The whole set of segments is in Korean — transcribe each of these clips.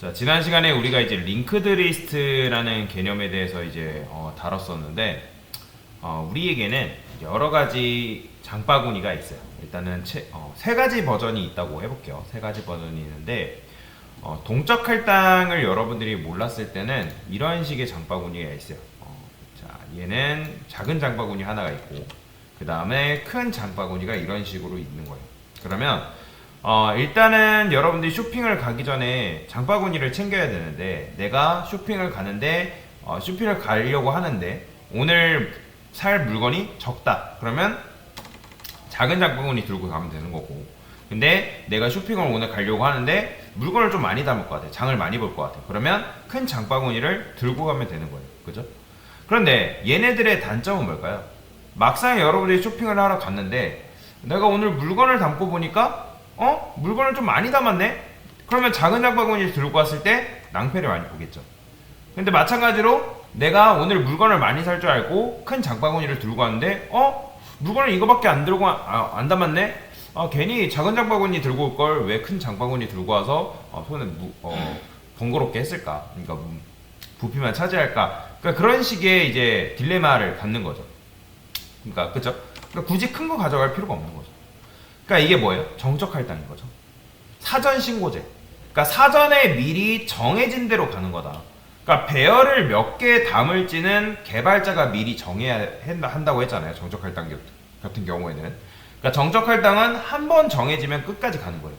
자, 지난 시간에 우리가 이제 링크드 리스트라는 개념에 대해서 이제 다뤘었는데, 우리에게는 여러 가지 장바구니가 있어요. 일단은 세 가지 버전이 있다고 해볼게요. 세 가지 버전이 있는데, 동적 할당을 여러분들이 몰랐을 때는 이런 식의 장바구니가 있어요. 자, 얘는 작은 장바구니 하나가 있고, 그 다음에 큰 장바구니가 이런 식으로 있는 거예요. 그러면 일단은 여러분들이 쇼핑을 가기 전에 장바구니를 챙겨야 되는데, 내가 쇼핑을 가는데 쇼핑을 가려고 하는데 오늘 살 물건이 적다 그러면 작은 장바구니 들고 가면 되는 거고, 근데 내가 쇼핑을 오늘 가려고 하는데 물건을 좀 많이 담을 것 같아, 장을 많이 볼 것 같아, 그러면 큰 장바구니를 들고 가면 되는 거예요. 그죠? 그런데 얘네들의 단점은 뭘까요? 막상 여러분들이 쇼핑을 하러 갔는데 내가 오늘 물건을 담고 보니까 물건을 좀 많이 담았네? 그러면 작은 장바구니를 들고 왔을 때 낭패를 많이 보겠죠. 근데 마찬가지로 내가 오늘 물건을 많이 살 줄 알고 큰 장바구니를 들고 왔는데 물건을 이거밖에 안 들고 안 담았네? 괜히 작은 장바구니 들고 올 걸 왜 큰 장바구니 들고 와서 손에 번거롭게 했을까? 그러니까 부피만 차지할까? 그러니까 그런 식의 이제 딜레마를 갖는 거죠. 그러니까 그죠? 그러니까 굳이 큰 거 가져갈 필요가 없는 거죠. 그러니까 이게 뭐예요? 정적 할당인 거죠. 사전 신고제. 그러니까 사전에 미리 정해진 대로 가는 거다. 그러니까 배열을 몇 개 담을지는 개발자가 미리 정해야 한다고 했잖아요. 정적 할당 같은 경우에는. 그러니까 정적 할당은 한 번 정해지면 끝까지 가는 거예요.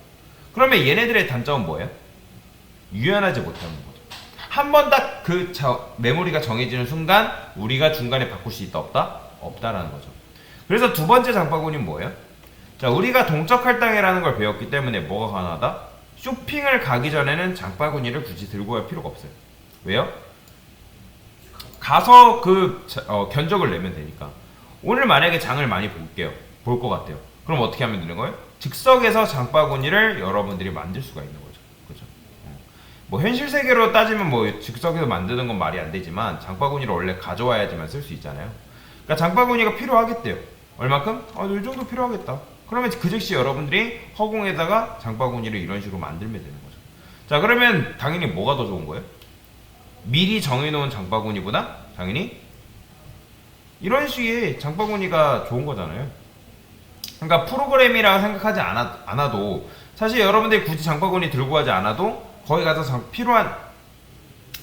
그러면 얘네들의 단점은 뭐예요? 유연하지 못하는 거죠. 한 번 딱 그 메모리가 정해지는 순간 우리가 중간에 바꿀 수 있다 없다? 없다라는 거죠. 그래서 두 번째 장바구니는 뭐예요? 자, 우리가 동적 할당이라는 걸 배웠기 때문에 뭐가 가능하다? 쇼핑을 가기 전에는 장바구니를 굳이 들고 갈 필요가 없어요. 왜요? 가서 견적을 내면 되니까. 오늘 만약에 장을 많이 볼 것 같아요. 그럼 어떻게 하면 되는 거예요? 즉석에서 장바구니를 여러분들이 만들 수가 있는 거죠. 그죠? 뭐 현실 세계로 따지면 뭐 즉석에서 만드는 건 말이 안 되지만 장바구니를 원래 가져와야지만 쓸 수 있잖아요. 그러니까 장바구니가 필요하겠대요. 얼마큼? 이 정도 필요하겠다. 그러면 그 즉시 여러분들이 허공에다가 장바구니를 이런 식으로 만들면 되는 거죠. 자, 그러면 당연히 뭐가 더 좋은 거예요? 미리 정해놓은 장바구니보다 당연히 이런 식의 장바구니가 좋은 거잖아요. 그러니까 프로그램이라고 생각하지 않아도 사실 여러분들이 굳이 장바구니 들고 가지 않아도 거기 가서 필요한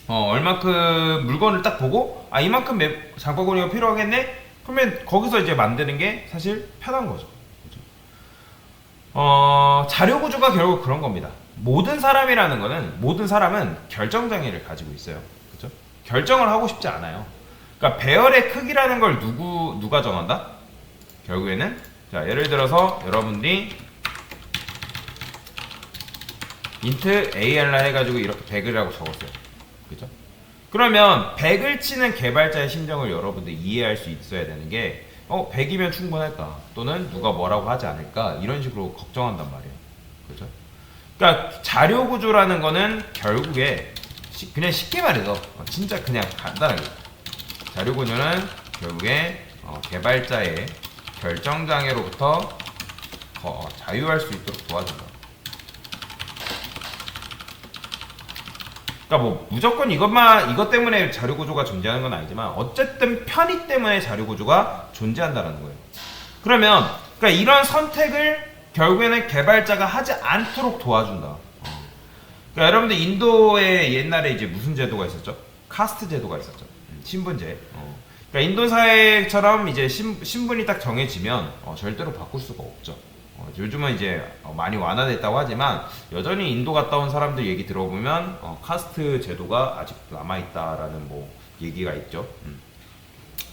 얼마큼 물건을 딱 보고 이만큼 장바구니가 필요하겠네? 그러면 거기서 이제 만드는 게 사실 편한 거죠. 자료 구조가 결국 그런 겁니다. 모든 사람은 결정장애를 가지고 있어요. 그죠? 결정을 하고 싶지 않아요. 그러니까 배열의 크기라는 걸 누가 정한다? 결국에는, 자, 예를 들어서 여러분들이 int AR라 해가지고 이렇게 100이라고 적었어요. 그죠? 그러면 100을 치는 개발자의 심정을 여러분들이 이해할 수 있어야 되는 게 100이면 충분할까? 또는 누가 뭐라고 하지 않을까? 이런 식으로 걱정한단 말이에요. 그죠? 그러니까 자료 구조라는 거는 결국에 그냥 쉽게 말해서 진짜 그냥 간단하게 자료 구조는 결국에 개발자의 결정장애로부터 자유할 수 있도록 도와준다. 그러니까 뭐 무조건 이것 때문에 자료 구조가 존재하는 건 아니지만 어쨌든 편의 때문에 자료 구조가 존재한다는 거예요. 그러면 그러니까 이런 선택을 결국에는 개발자가 하지 않도록 도와준다. 그러니까 여러분들 인도에 옛날에 이제 무슨 제도가 있었죠? 카스트 제도가 있었죠. 신분제. 그러니까 인도 사회처럼 이제 신분이 딱 정해지면 절대로 바꿀 수가 없죠. 요즘은 이제 많이 완화됐다고 하지만 여전히 인도 갔다 온 사람들 얘기 들어보면 카스트 제도가 아직도 남아있다라는 뭐 얘기가 있죠.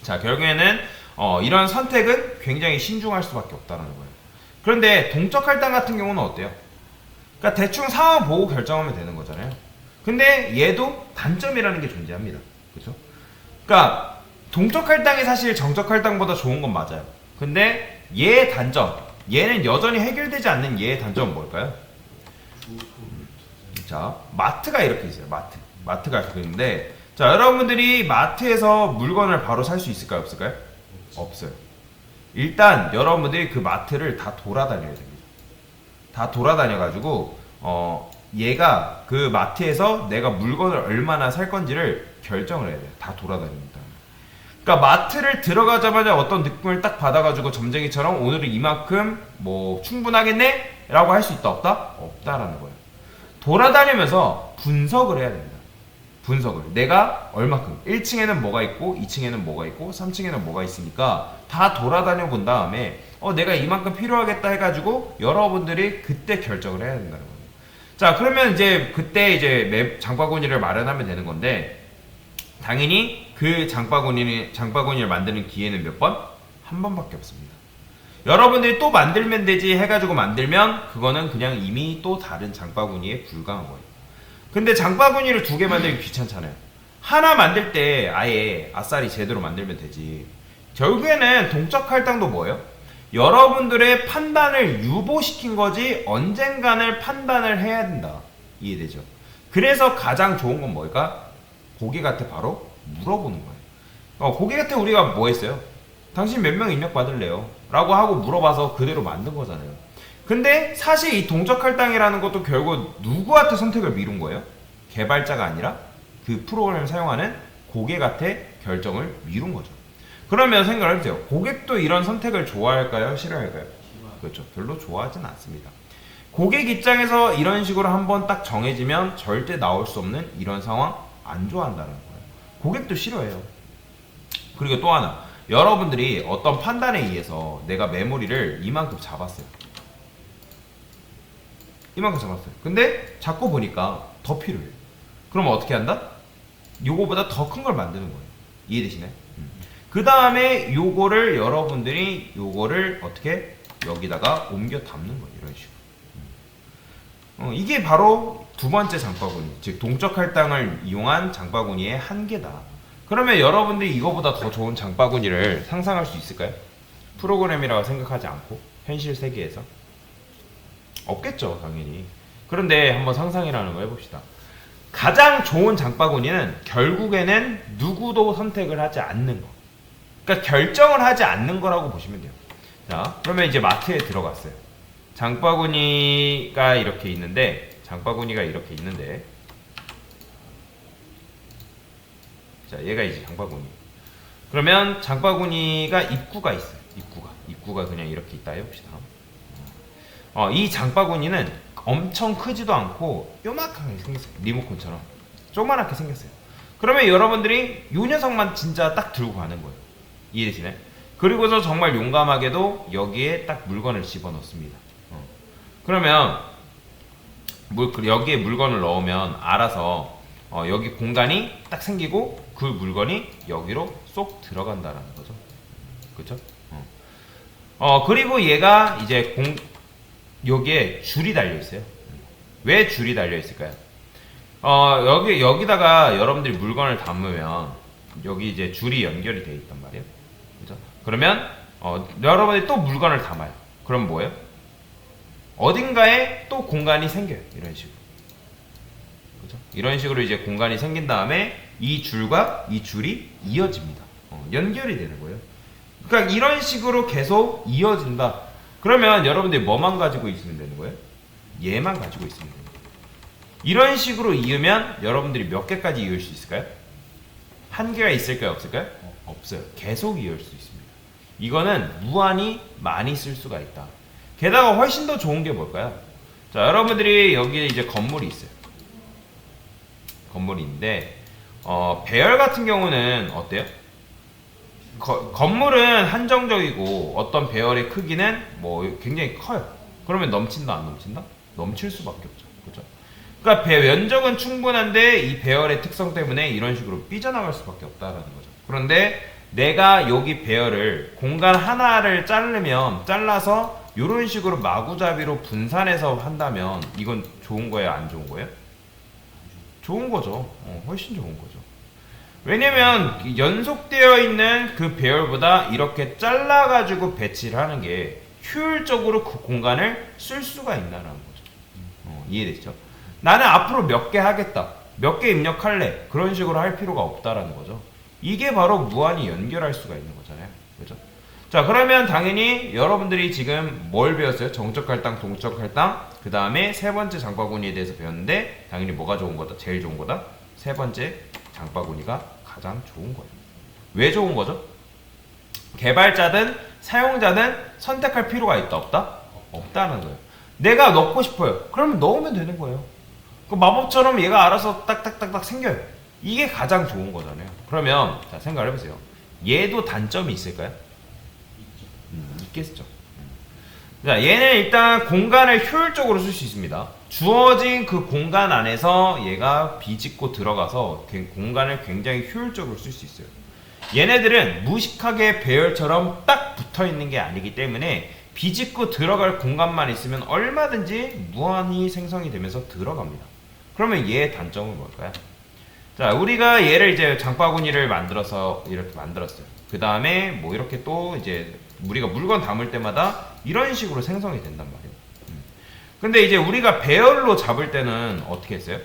자, 결국에는 이런 선택은 굉장히 신중할 수밖에 없다는 거예요. 그런데 동적 할당 같은 경우는 어때요? 그러니까 대충 상황 보고 결정하면 되는 거잖아요. 근데 얘도 단점이라는 게 존재합니다. 그죠? 그러니까 동적 할당이 사실 정적 할당보다 좋은 건 맞아요. 근데 얘의 단점, 얘는 여전히 해결되지 않는 얘의 단점은 뭘까요? 자, 마트가 이렇게 있어요. 마트가 이렇게 있는데, 자, 여러분들이 마트에서 물건을 바로 살 수 있을까요? 없을까요? 없어요. 일단 여러분들이 그 마트를 다 돌아다녀야 됩니다. 다 돌아다녀가지고 얘가 그 마트에서 내가 물건을 얼마나 살 건지를 결정을 해야 돼요. 다 돌아다닙니다. 그러니까 마트를 들어가자마자 어떤 느낌을 딱 받아가지고 점쟁이처럼 오늘은 이만큼 뭐 충분하겠네? 라고 할 수 있다 없다? 없다라는 거예요. 돌아다니면서 분석을 해야 됩니다. 분석을. 내가 얼마큼 1층에는 뭐가 있고 2층에는 뭐가 있고 3층에는 뭐가 있으니까 다 돌아다녀 본 다음에 내가 이만큼 필요하겠다 해가지고 여러분들이 그때 결정을 해야 된다는 거예요. 자, 그러면 이제 그때 이제 장바구니를 마련하면 되는 건데 당연히 그 장바구니를 만드는 기회는 몇 번? 한 번밖에 없습니다. 여러분들이 또 만들면 되지 해가지고 만들면 그거는 그냥 이미 또 다른 장바구니에 불과한 거예요. 근데 장바구니를 2개 만들기 귀찮잖아요. 하나 만들 때 아예 아싸리 제대로 만들면 되지. 결국에는 동적 할당도 뭐예요? 여러분들의 판단을 유보시킨 거지 언젠가는 판단을 해야 된다. 이해되죠? 그래서 가장 좋은 건 뭘까? 고객한테 바로 물어보는 거예요. 고객한테 우리가 뭐 했어요? 당신 몇 명 입력 받을래요? 라고 하고 물어봐서 그대로 만든 거잖아요. 근데 사실 이 동적 할당이라는 것도 결국 누구한테 선택을 미룬 거예요? 개발자가 아니라 그 프로그램을 사용하는 고객한테 결정을 미룬 거죠. 그러면 생각을 해보세요. 고객도 이런 선택을 좋아할까요? 싫어할까요? 그렇죠. 별로 좋아하진 않습니다. 고객 입장에서 이런 식으로 한번 딱 정해지면 절대 나올 수 없는 이런 상황 안 좋아한다는 거예요. 고객도 싫어해요. 그리고 또 하나, 여러분들이 어떤 판단에 의해서 내가 메모리를 이만큼 잡았어요. 이만큼 잡았어요. 근데 자꾸 보니까 더 필요해요. 그러면 어떻게 한다? 요거보다 더 큰 걸 만드는 거예요. 이해되시나요? 그 다음에 요거를 여러분들이 요거를 어떻게 여기다가 옮겨 담는 거예요. 이런 식으로. 이게 바로 두 번째 장바구니, 즉 동적 할당을 이용한 장바구니의 한계다. 그러면 여러분들이 이거보다 더 좋은 장바구니를 상상할 수 있을까요? 프로그램이라고 생각하지 않고 현실 세계에서 없겠죠, 당연히. 그런데 한번 상상이라는 거 해봅시다. 가장 좋은 장바구니는 결국에는 누구도 선택을 하지 않는 거. 그러니까 결정을 하지 않는 거라고 보시면 돼요. 자, 그러면 이제 마트에 들어갔어요. 장바구니가 이렇게 있는데, 자, 얘가 이제 장바구니. 그러면 장바구니가 입구가 있어요. 입구가 그냥 이렇게 있다 해봅시다. 이 장바구니는 엄청 크지도 않고 요만하게 생겼어요. 리모컨처럼 조그만하게 생겼어요. 그러면 여러분들이 요 녀석만 진짜 딱 들고 가는 거예요. 이해되시나요? 그리고서 정말 용감하게도 여기에 딱 물건을 집어넣습니다. 그러면 여기에 물건을 넣으면 알아서 여기 공간이 딱 생기고 그 물건이 여기로 쏙 들어간다라는 거죠. 그렇죠? 그리고 얘가 이제 여기에 줄이 달려 있어요. 왜 줄이 달려 있을까요? 여기다가 여러분들이 물건을 담으면 여기 이제 줄이 연결이 되어 있단 말이에요. 그죠? 그러면 여러분들이 또 물건을 담아요. 그럼 뭐예요? 어딘가에 또 공간이 생겨요. 이런 식으로. 그죠? 이런 식으로 이제 공간이 생긴 다음에 이 줄과 이 줄이 이어집니다. 연결이 되는 거예요. 그러니까 이런 식으로 계속 이어진다. 그러면 여러분들이 뭐만 가지고 있으면 되는 거예요? 얘만 가지고 있으면 되는 거예요. 이런 식으로 이으면 여러분들이 몇 개까지 이을 수 있을까요? 한 개가 있을까요? 없을까요? 없어요. 계속 이을 수 있습니다. 이거는 무한히 많이 쓸 수가 있다. 게다가 훨씬 더 좋은 게 뭘까요? 자, 여러분들이 여기에 이제 건물이 있어요. 건물이 있는데 배열 같은 경우는 어때요? 건물은 한정적이고 어떤 배열의 크기는 뭐 굉장히 커요. 그러면 넘친다 안 넘친다? 넘칠 수밖에 없죠. 그렇죠? 그러니까 면적은 충분한데 이 배열의 특성 때문에 이런 식으로 삐져나갈 수밖에 없다라는 거죠. 그런데 내가 여기 배열을 공간 하나를 잘라서 이런 식으로 마구잡이로 분산해서 한다면 이건 좋은 거예요, 안 좋은 거예요? 좋은 거죠. 훨씬 좋은 거죠. 왜냐면 연속되어 있는 그 배열보다 이렇게 잘라가지고 배치를 하는 게 효율적으로 그 공간을 쓸 수가 있다는 거죠. 이해되시죠? 나는 앞으로 몇 개 하겠다, 몇 개 입력할래, 그런 식으로 할 필요가 없다라는 거죠. 이게 바로 무한히 연결할 수가 있는 거잖아요. 그죠? 자, 그러면 당연히 여러분들이 지금 뭘 배웠어요? 정적 할당, 동적 할당, 그 다음에 세 번째 장바구니에 대해서 배웠는데 당연히 뭐가 좋은 거다? 제일 좋은 거다? 세 번째 장바구니가 가장 좋은 거예요. 왜 좋은 거죠? 개발자든 사용자든 선택할 필요가 있다 없다? 없다는 거예요. 내가 넣고 싶어요. 그러면 넣으면 되는 거예요. 그 마법처럼 얘가 알아서 딱딱딱딱 생겨요. 이게 가장 좋은 거잖아요. 그러면 자, 생각을 해보세요. 얘도 단점이 있을까요? 있겠죠. 자, 얘는 일단 공간을 효율적으로 쓸 수 있습니다. 주어진 그 공간 안에서 얘가 비집고 들어가서 공간을 굉장히 효율적으로 쓸 수 있어요. 얘네들은 무식하게 배열처럼 딱 붙어 있는 게 아니기 때문에 비집고 들어갈 공간만 있으면 얼마든지 무한히 생성이 되면서 들어갑니다. 그러면 얘의 단점은 뭘까요? 자, 우리가 얘를 이제 장바구니를 만들어서 이렇게 만들었어요. 그 다음에 뭐 이렇게 또 이제 우리가 물건 담을 때마다 이런 식으로 생성이 된단 말이에요. 근데 이제 우리가 배열로 잡을 때는 어떻게 했어요?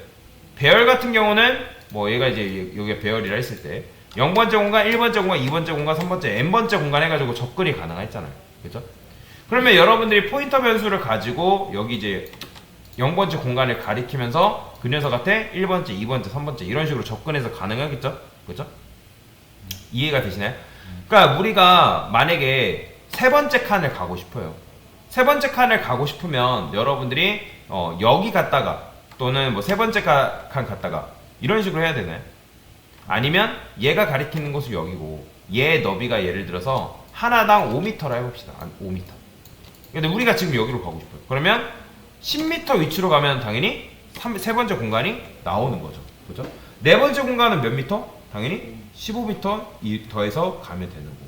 배열 같은 경우는 뭐 얘가 이제 여기 배열이라 했을 때 0번째 공간, 1번째 공간, 2번째 공간, 3번째, n번째 공간 해가지고 접근이 가능했잖아요. 그죠? 그러면 여러분들이 포인터 변수를 가지고 여기 이제 0번째 공간을 가리키면서 그 녀석한테 1번째, 2번째, 3번째 이런 식으로 접근해서 가능하겠죠? 그죠? 이해가 되시나요? 그러니까 우리가 만약에 세 번째 칸을 가고 싶어요. 세 번째 칸을 가고 싶으면 여러분들이 여기 갔다가 또는 뭐 세 번째 칸 갔다가 이런 식으로 해야 되나요? 아니면 얘가 가리키는 곳이 여기고 얘의 너비가 예를 들어서 하나당 5m라 해봅시다. 5m. 근데 우리가 지금 여기로 가고 싶어요. 그러면 10m 위치로 가면 당연히 세 번째 공간이 나오는 거죠. 그죠? 네 번째 공간은 몇 미터? 당연히 15m 더해서 가면 되는 거고.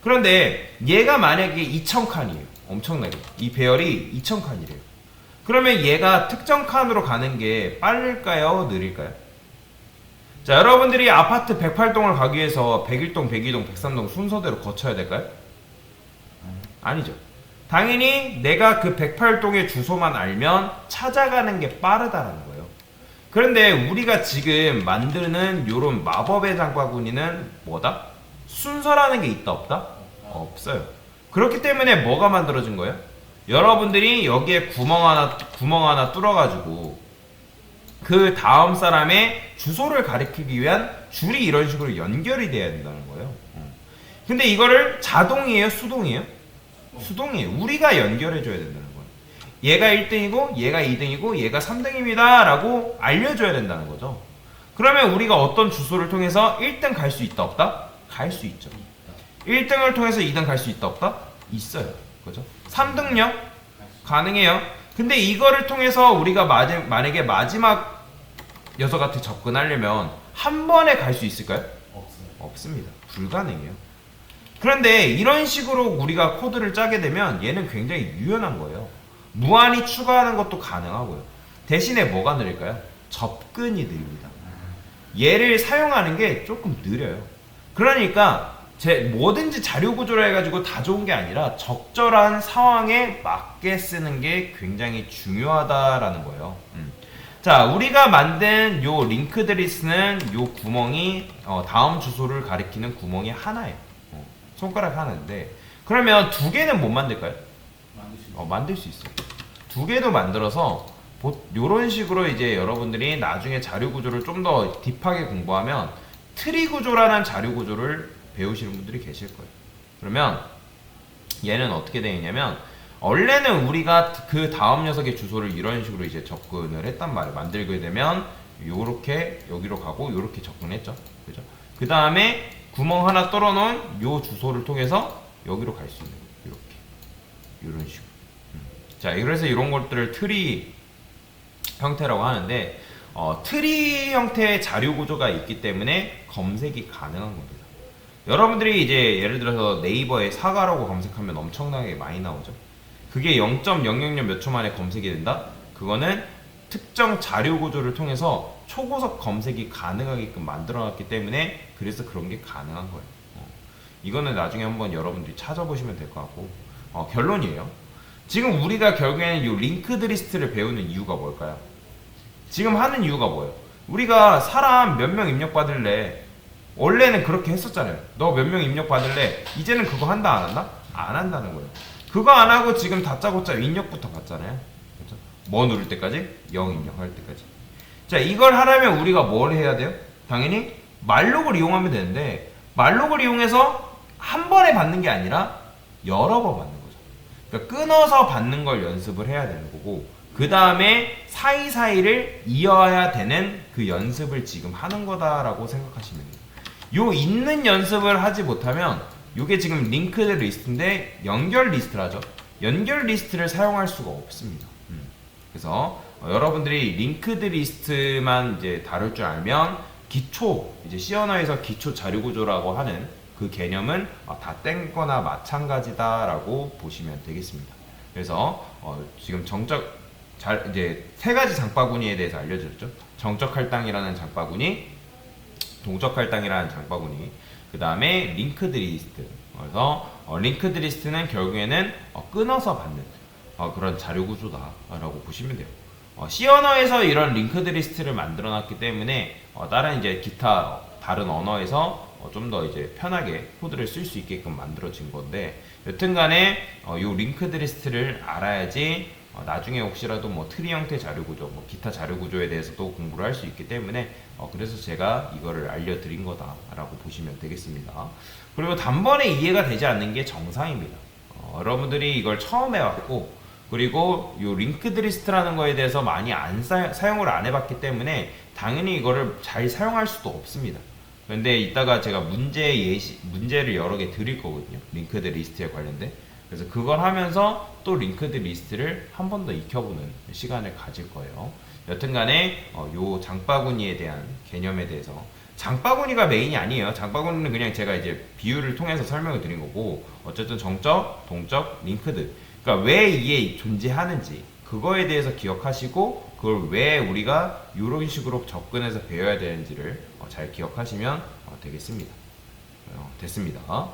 그런데 얘가 만약에 2000칸이에요. 엄청나게. 이 배열이 2000칸이래요. 그러면 얘가 특정 칸으로 가는 게 빠를까요? 느릴까요? 자, 여러분들이 아파트 108동을 가기 위해서 101동, 102동, 103동 순서대로 거쳐야 될까요? 아니죠. 당연히 내가 그 108동의 주소만 알면 찾아가는 게 빠르다라는 거예요. 그런데 우리가 지금 만드는 요런 마법의 장바구니는 뭐다? 순서라는 게 있다 없다? 없어요. 그렇기 때문에 뭐가 만들어진 거예요? 여러분들이 여기에 구멍 하나 뚫어가지고 그 다음 사람의 주소를 가리키기 위한 줄이 이런 식으로 연결이 돼야 된다는 거예요. 근데 이거를 자동이에요? 수동이에요? 수동이에요. 우리가 연결해줘야 된다는 거예요. 얘가 1등이고 얘가 2등이고 얘가 3등입니다 라고 알려줘야 된다는 거죠. 그러면 우리가 어떤 주소를 통해서 1등 갈 수 있다 없다? 갈 수 있죠. 1등을 통해서 2등 갈 수 있다 없다? 있어요. 그죠? 3등요? 가능해요. 근데 이거를 통해서 우리가 만약에 마지막 녀석한테 접근하려면 한 번에 갈 수 있을까요? 없습니다. 불가능해요. 그런데 이런 식으로 우리가 코드를 짜게 되면 얘는 굉장히 유연한 거예요. 무한히 추가하는 것도 가능하고요. 대신에 뭐가 느릴까요? 접근이 느립니다. 얘를 사용하는 게 조금 느려요. 그러니까 뭐든지 자료 구조를 해가지고 다 좋은 게 아니라 적절한 상황에 맞게 쓰는 게 굉장히 중요하다라는 거예요. 자, 우리가 만든 요 링크드리스는 요 구멍이 다음 주소를 가리키는 구멍이 하나예요. 손가락 하나인데 그러면 두 개는 못 만들까요? 만들 수 있어요. 두 개도 만들어서 요런 식으로 이제 여러분들이 나중에 자료 구조를 좀 더 딥하게 공부하면 트리 구조라는 자료 구조를 배우시는 분들이 계실 거예요. 그러면 얘는 어떻게 되어 있냐면 원래는 우리가 그 다음 녀석의 주소를 이런 식으로 이제 접근을 했단 말이에요. 만들게 되면 요렇게 여기로 가고 요렇게 접근했죠. 그죠? 그 다음에 구멍 하나 뚫어 놓은 요 주소를 통해서 여기로 갈 수 있는 거예요. 이렇게 이런 식으로. 자, 그래서 이런 것들을 트리 형태라고 하는데 트리 형태의 자료 구조가 있기 때문에 검색이 가능한 겁니다. 여러분들이 이제 예를 들어서 네이버에 사과라고 검색하면 엄청나게 많이 나오죠. 그게 0.000 몇 초 만에 검색이 된다? 그거는 특정 자료 구조를 통해서 초고속 검색이 가능하게끔 만들어놨기 때문에 그래서 그런 게 가능한 거예요. 이거는 나중에 한번 여러분들이 찾아보시면 될 것 같고 결론이에요. 지금 우리가 결국에는 이 링크드 리스트를 배우는 이유가 뭘까요? 지금 하는 이유가 뭐예요? 우리가 사람 몇 명 입력받을래 원래는 그렇게 했었잖아요. 너 몇 명 입력 받을래? 이제는 그거 한다 안 한다? 안 한다는 거예요. 그거 안 하고 지금 다짜고짜 입력부터 받잖아요. 그렇죠? 뭐 누를 때까지? 0 입력할 때까지. 자, 이걸 하려면 우리가 뭘 해야 돼요? 당연히 말록을 이용하면 되는데, 말록을 이용해서 한 번에 받는 게 아니라 여러 번 받는 거죠. 그러니까 끊어서 받는 걸 연습을 해야 되는 거고, 그 다음에 사이사이를 이어야 되는 그 연습을 지금 하는 거다라고 생각하시면 돼요. 요 있는 연습을 하지 못하면, 요게 지금 링크드 리스트인데 연결 리스트라죠. 연결 리스트를 사용할 수가 없습니다. 그래서 여러분들이 링크드 리스트만 이제 다룰 줄 알면 기초, 이제 C 언어에서 기초 자료 구조라고 하는 그 개념은 다 땡거나 마찬가지다라고 보시면 되겠습니다. 그래서 지금 이제 세 가지 장바구니에 대해서 알려드렸죠. 정적 할당이라는 장바구니, 동적 할당이라는 장바구니, 그 다음에 링크드 리스트. 그래서 링크드 리스트는 결국에는 끊어서 받는 그런 자료 구조다라고 보시면 돼요. C 언어에서 이런 링크드 리스트를 만들어 놨기 때문에 다른 이제 기타 다른 언어에서 좀 더 이제 편하게 코드를 쓸 수 있게끔 만들어진 건데, 여튼간에 이 링크드 리스트를 알아야지 나중에 혹시라도 뭐 트리 형태 자료 구조, 뭐 기타 자료 구조에 대해서도 공부를 할 수 있기 때문에 그래서 제가 이거를 알려드린 거다라고 보시면 되겠습니다. 그리고 단번에 이해가 되지 않는 게 정상입니다. 여러분들이 이걸 처음 해왔고, 그리고 이 링크드 리스트라는 거에 대해서 많이 사용을 안 해봤기 때문에 당연히 이거를 잘 사용할 수도 없습니다. 근데 이따가 제가 문제를 여러 개 드릴 거거든요. 링크드 리스트에 관련된. 그래서 그걸 하면서 또 링크드 리스트를 한 번 더 익혀보는 시간을 가질 거예요. 여튼간에 요 장바구니에 대한 개념에 대해서, 장바구니가 메인이 아니에요. 장바구니는 그냥 제가 이제 비유를 통해서 설명을 드린 거고, 어쨌든 정적, 동적, 링크드, 그러니까 왜 이게 존재하는지 그거에 대해서 기억하시고, 그걸 왜 우리가 이런 식으로 접근해서 배워야 되는지를 잘 기억하시면 되겠습니다. 됐습니다.